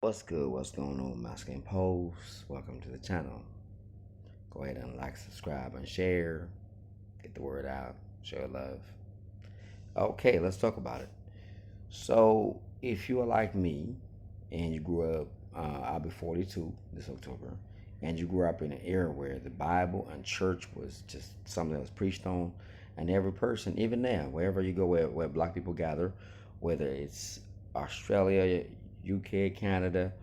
What's good? What's going on, Masculine Post? Welcome to the channel. Go ahead and like, subscribe, and share. Get the word out. Show love. Okay, let's talk about it. So, if you are like me and you grew up, I'll be 42 this October, and you grew up in an era where the Bible and church was just something that was preached on, and every person, even now, wherever you go where black people gather, whether it's Australia, UK, Canada,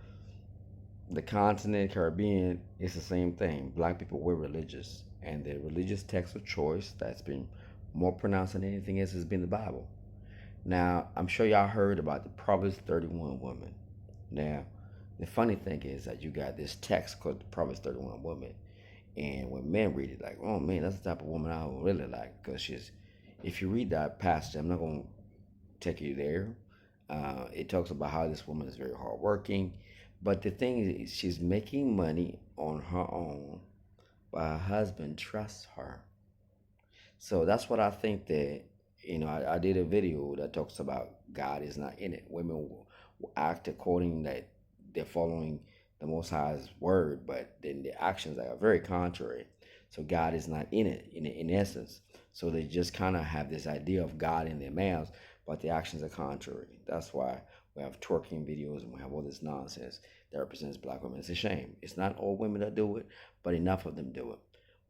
the continent, Caribbean, it's the same thing. Black people were religious, and the religious text of choice that's been more pronounced than anything else has been the Bible. Now, I'm sure y'all heard about the Proverbs 31 woman. Now, the funny thing is that you got this text called the Proverbs 31 woman, and when men read it, like, oh man, that's the type of woman I would really like, because she's. If you read that passage, I'm not gonna take you there. It talks about how this woman is very hardworking, but the thing is, she's making money on her own, but her husband trusts her. So that's what I think that I did a video that talks about God is not in it. Women will act according that they're following the Most High's word, but then the actions are very contrary. So God is not in it in essence. So they just kind of have this idea of God in their mouths, but the actions are contrary. That's why we have twerking videos and we have all this nonsense that represents black women. It's a shame. It's not all women that do it, but enough of them do it.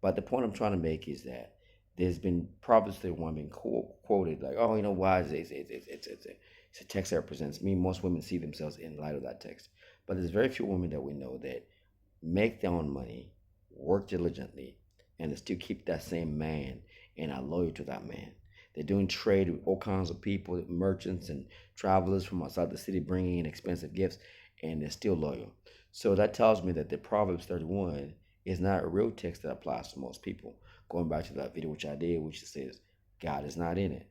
But the point I'm trying to make is that there's been Proverbs 31 being quoted like, oh, why is it? It's a text that represents me. Most women see themselves in light of that text. But there's very few women that we know that make their own money, work diligently, and still keep that same man and are loyal to that man. They're doing trade with all kinds of people, merchants and travelers from outside the city bringing in expensive gifts, and they're still loyal. So that tells me that the Proverbs 31 is not a real text that applies to most people. Going back to that video which I did, which says God is not in it.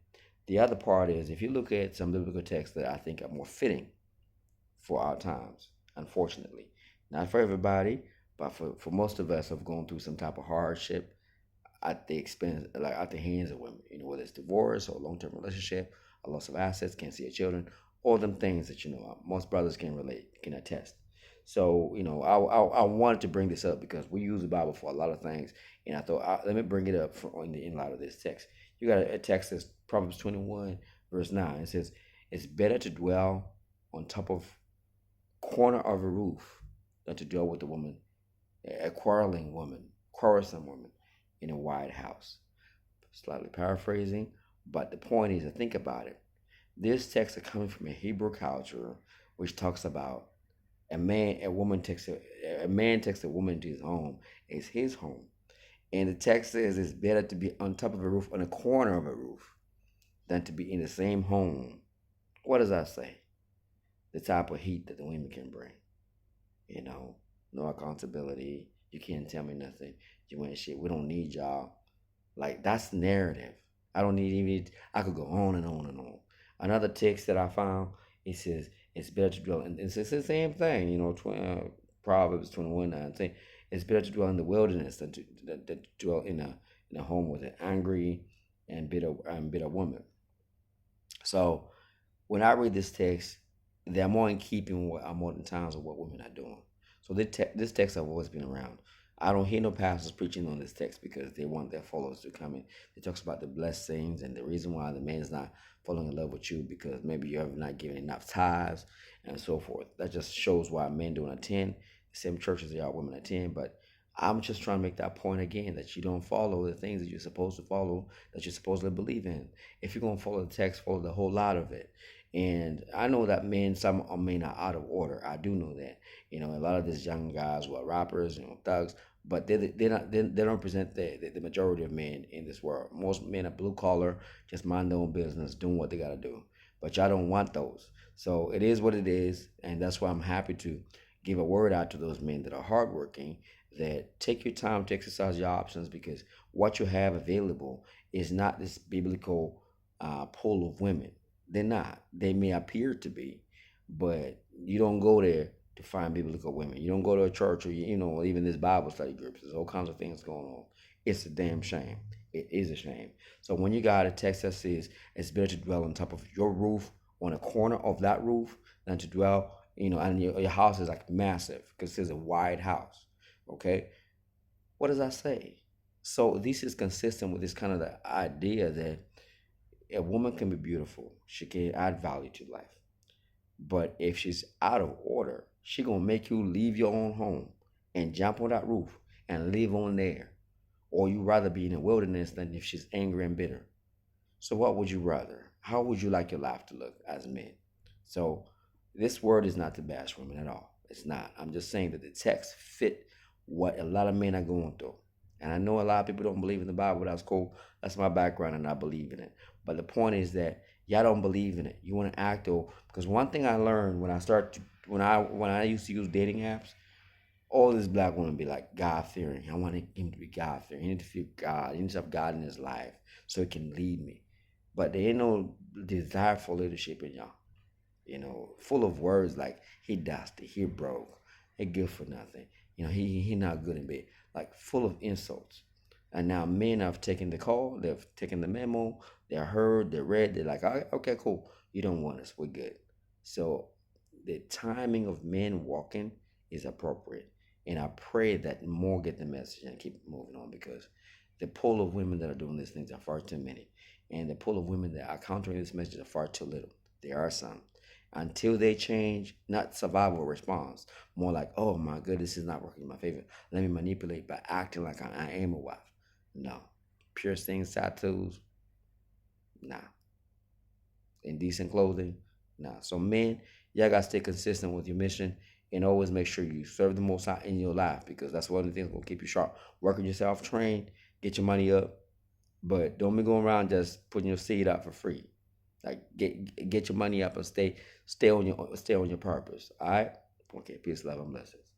The other part is if you look at some biblical texts that I think are more fitting for our times, unfortunately. Not for everybody, but for most of us who have gone through some type of hardship at the expense, like at the hands of women, whether it's divorce or long-term relationship, a loss of assets, can't see your children, all them things that, most brothers can relate, can attest. So, I wanted to bring this up because we use the Bible for a lot of things, and I thought, let me bring it up in light of this text. You got a text that's Proverbs 21, verse 9. It says, it's better to dwell on top of corner of a roof than to dwell with a woman, a quarrelsome woman in a wide house. Slightly paraphrasing, but the point is to think about it. This text is coming from a Hebrew culture which talks about a man takes a woman to his home. It's his home. And the text says it's better to be on top of a roof, on a corner of a roof, than to be in the same home. What does that say? The type of heat that the women can bring. No accountability. You can't tell me nothing. You ain't shit. We don't need y'all. Like, that's the narrative. I don't need even. I could go on and on and on. Another text that I found, it says it's better to dwell. And it's the same thing. Proverbs 21:19. It's better to dwell in the wilderness than to dwell in a home with an angry and bitter woman. So when I read this text, they're more in keeping with our modern times of what women are doing. So this text have always been around. I don't hear no pastors preaching on this text because they want their followers to come in. It talks about the blessings and the reason why the man is not falling in love with you because maybe you have not given enough tithes and so forth. That just shows why men don't attend the same churches they are women attend. But I'm just trying to make that point again that you don't follow the things that you're supposed to follow, that you're supposed to believe in. If you're going to follow the text, follow the whole lot of it. And I know that some men are out of order. I do know that. A lot of these young guys who are rappers, thugs, but they don't represent the majority of men in this world. Most men are blue collar, just mind their own business, doing what they gotta do. But y'all don't want those. So it is what it is, and that's why I'm happy to give a word out to those men that are hardworking. That take your time to exercise your options because what you have available is not this biblical pool of women. They're not. They may appear to be, but you don't go there to find biblical women. You don't go to a church or even this Bible study groups. There's all kinds of things going on. It's a damn shame. It is a shame. So when you got a text that says it's better to dwell on top of your roof, on a corner of that roof, than to dwell and your house is like massive because it's a wide house. Okay, what does that say? So this is consistent with this kind of the idea that a woman can be beautiful, she can add value to life, but if she's out of order, she gonna make you leave your own home and jump on that roof and live on there, or you rather be in the wilderness than if she's angry and bitter. So what would you rather? How would you like your life to look as men? So this word is not to bash women at all. It's not. I'm just saying that the text fit what a lot of men are going through. And I know a lot of people don't believe in the Bible. That's cool. That's my background, and I believe in it. But the point is that y'all don't believe in it. You want to act though, because one thing I learned when I used to use dating apps, all these black women be like God fearing. I want him to be God fearing. He need to fear God. He needs to have God in his life so he can lead me. But there ain't no desire for leadership in y'all. Full of words like he dusty, he broke, he good for nothing. He not good in bed. Like full of insults. And now men have taken the call, they've taken the memo, they're heard, they're read, they're like, okay, cool. You don't want us, we're good. So the timing of men walking is appropriate. And I pray that more get the message and keep moving on, because the pool of women that are doing these things are far too many. And the pool of women that are countering this message are far too little. There are some. Until they change, not survival response, more like, oh my goodness, this is not working in my favor. Let me manipulate by acting like I am a wife. No. Piercings, tattoos, nah. Indecent clothing, nah. So men, y'all gotta stay consistent with your mission and always make sure you serve the Most High in your life, because that's one of the things that will keep you sharp. Working yourself, train, get your money up, but don't be going around just putting your seed out for free. Like get your money up and stay on your purpose. All right. Okay. Peace, love, and blessings.